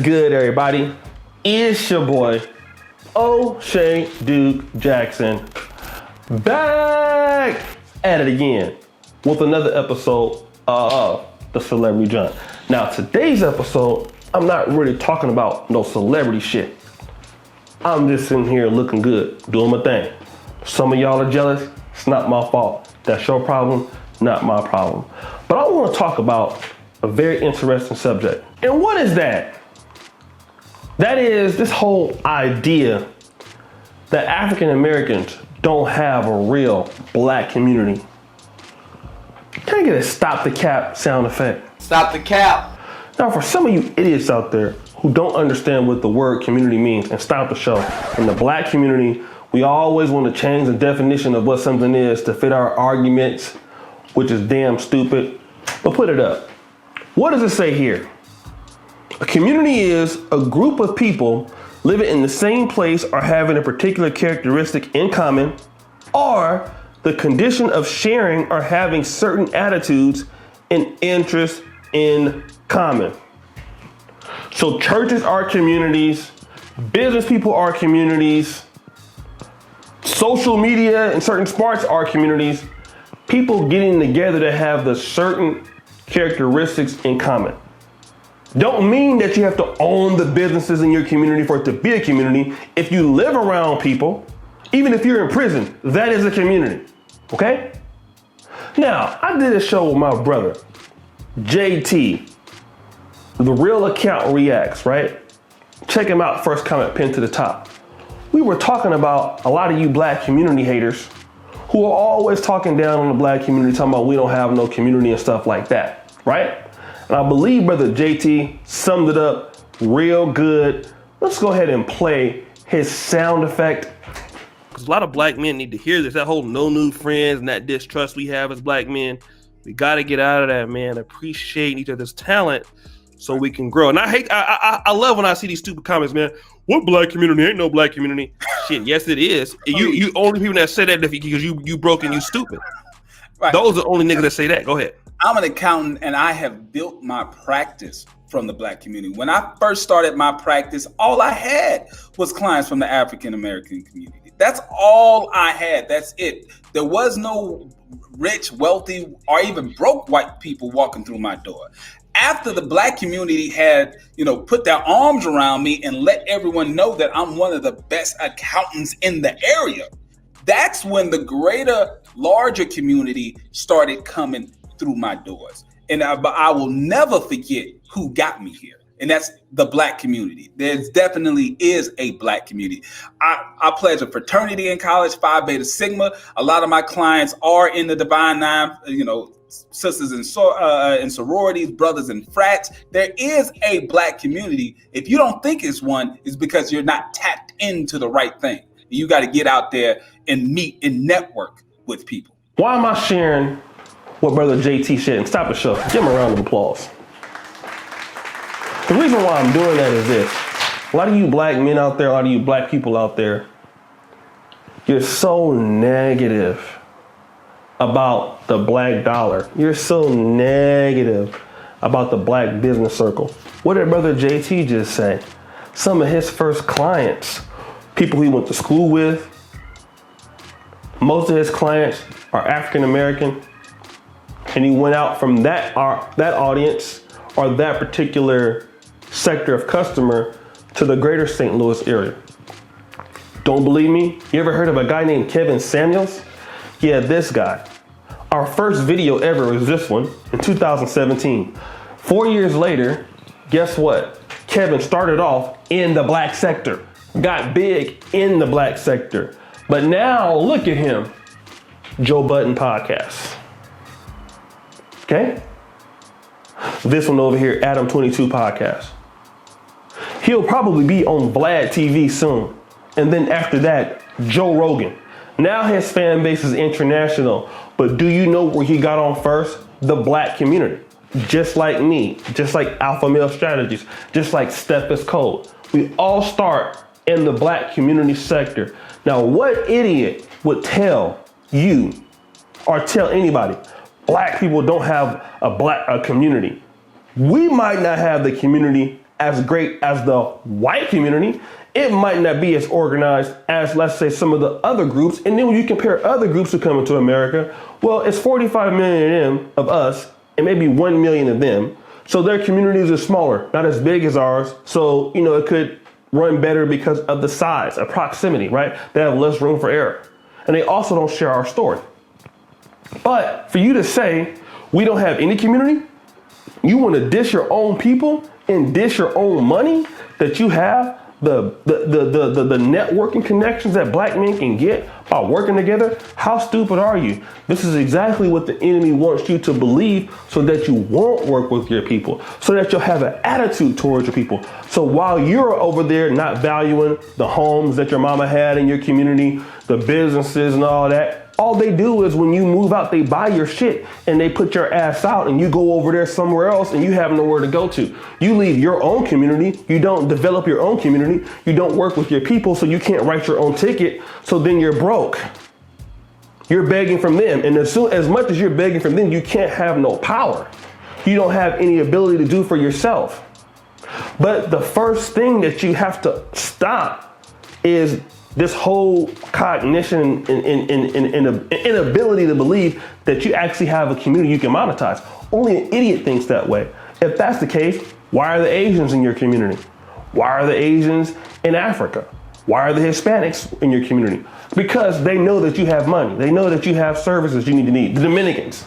good, everybody? It's your boy, O'Shea Duke Jackson, back at it again with another episode of The Celebrity Junk. Now, today's episode, I'm not really talking about no celebrity shit. I'm just sitting here looking good, doing my thing. Some of y'all are jealous. It's not my fault. That's your problem, not my problem. But I want to talk about a very interesting subject. And what is that? That is this whole idea that African Americans don't have a real black community. Can I get a stop the cap sound effect? Stop the cap. Now, for some of you idiots out there who don't understand what the word community means, and stop the show, in the black community, we always want to change the definition of what something is to fit our arguments, which is damn stupid. But put it up. What does it say here? A community is a group of people living in the same place or having a particular characteristic in common, or the condition of sharing or having certain attitudes and interests in common. So churches are communities, business people are communities, social media and certain sports are communities, people getting together to have the certain characteristics in common. Don't mean that you have to own the businesses in your community for it to be a community. If you live around people, even if you're in prison, that is a community, okay? Now, I did a show with my brother, JT, The Real Account Reacts, right? Check him out, first comment pinned to the top. We were talking about a lot of you black community haters who are always talking down on the black community, talking about we don't have no community and stuff like that, right? And I believe Brother JT summed it up real good. Let's go ahead and play his sound effect. Because a lot of black men need to hear this, that whole no new friends and that distrust we have as black men. We got to get out of that, man. Appreciate each other's talent so we can grow. And I love when I see these stupid comments, man. What black community? Ain't no black community. Shit, yes it is. You only people that say that because you broke and you stupid. Right. Those are the only niggas that say that. Go ahead. I'm an accountant and I have built my practice from the black community. When I first started my practice, all I had was clients from the African American community. That's all I had. That's it. There was no rich, wealthy, or even broke white people walking through my door. After the black community had, put their arms around me and let everyone know that I'm one of the best accountants in the area, that's when the greater, larger community started coming through my doors. And I will never forget who got me here. And that's the black community. There definitely is a black community. I pledged a fraternity in college, Phi Beta Sigma. A lot of my clients are in the Divine Nine, sisters and sororities, brothers and frats. There is a black community. If you don't think it's one, it's because you're not tapped into the right thing. You got to get out there and meet and network with people. Why am I sharing what Brother JT shared? And stop the show. Give him a round of applause. The reason why I'm doing that is this. A lot of you black men out there, a lot of you black people out there, you're so negative about the black dollar. You're so negative about the black business circle. What did Brother JT just say? Some of his first clients, people he went to school with, most of his clients are African American, and he went out from that audience or that particular sector of customer to the greater St. Louis area. Don't believe me? You ever heard of a guy named Kevin Samuels? Yeah, this guy. Our first video ever was this one in 2017. 4 years later, guess what? Kevin started off in the black sector, got big in the black sector. But now look at him, Joe Budden Podcast. Okay? This one over here, Adam 22 Podcast. He'll probably be on Vlad TV soon. And then after that, Joe Rogan. Now his fan base is international. But do you know where he got on first? The black community. Just like me, just like Alpha Male Strategies, just like Steph is Code. We all start in the black community sector. Now, what idiot would tell you or tell anybody black people don't have a community? We might not have the community as great as the white community. It might not be as organized as, let's say, some of the other groups. And then when you compare other groups who come into America, well, it's 45 million of us and maybe 1 million of them. So their communities are smaller, not as big as ours. So, it could run better because of the size, of proximity, right? They have less room for error. And they also don't share our story. But for you to say we don't have any community, you want to dish your own people and dish your own money that you have, the networking connections that black men can get by working together. How stupid are you? This is exactly what the enemy wants you to believe, so that you won't work with your people, so that you'll have an attitude towards your people. So while you're over there not valuing the homes that your mama had in your community, the businesses and all that, all they do is when you move out, they buy your shit and they put your ass out, and you go over there somewhere else and you have nowhere to go to. You leave your own community. You don't develop your own community. You don't work with your people, so you can't write your own ticket. So then you're broke. You're begging from them. And as much as you're begging from them, you can't have no power. You don't have any ability to do for yourself. But the first thing that you have to stop is this whole cognition and inability to believe that you actually have a community you can monetize. Only an idiot thinks that way. If that's the case, why are the Asians in your community? Why are the Asians in Africa? Why are the Hispanics in your community? Because they know that you have money. They know that you have services you need. The Dominicans,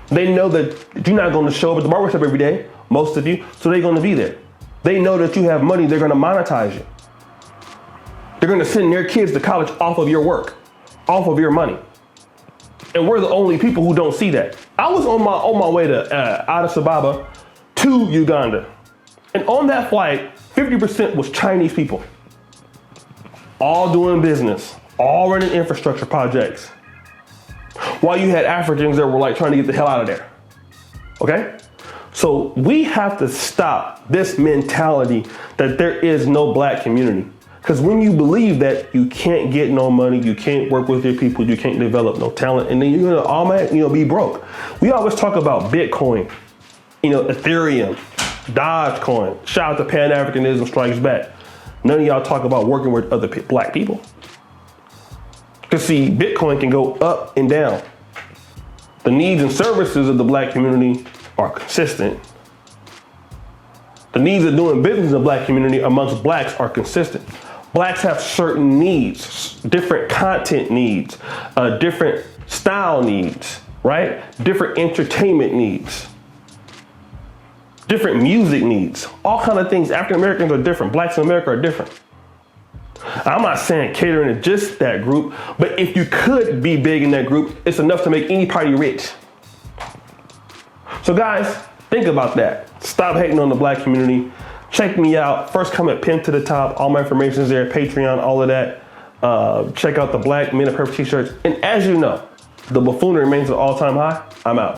they know that you're not going to show up at the barbershop every day, most of you, so they're going to be there. They know that you have money. They're going to monetize you. They're going to send their kids to college off of your work, off of your money. And we're the only people who don't see that. I was on my way to Addis Ababa to Uganda. And on that flight, 50% was Chinese people. All doing business, all running infrastructure projects. While you had Africans that were like trying to get the hell out of there. Okay? So we have to stop this mentality that there is no black community. Because when you believe that, you can't get no money, you can't work with your people, you can't develop no talent, and then you're gonna automatically, be broke. We always talk about Bitcoin, Ethereum, Dogecoin. Shout out to Pan-Africanism Strikes Back. None of y'all talk about working with other black people. Because see, Bitcoin can go up and down. The needs and services of the black community are consistent. The needs of doing business in the black community amongst blacks are consistent. Blacks have certain needs, different content needs, different style needs, right? Different entertainment needs, different music needs, all kind of things. African Americans are different. Blacks in America are different. I'm not saying catering to just that group, but if you could be big in that group, it's enough to make any party rich. So guys, think about that. Stop hating on the black community. Check me out. First comment pinned to the top. All my information is there. Patreon, all of that. Check out the Black Men of Purpose t-shirts. And as you know, the buffoonery remains at an all-time high. I'm out.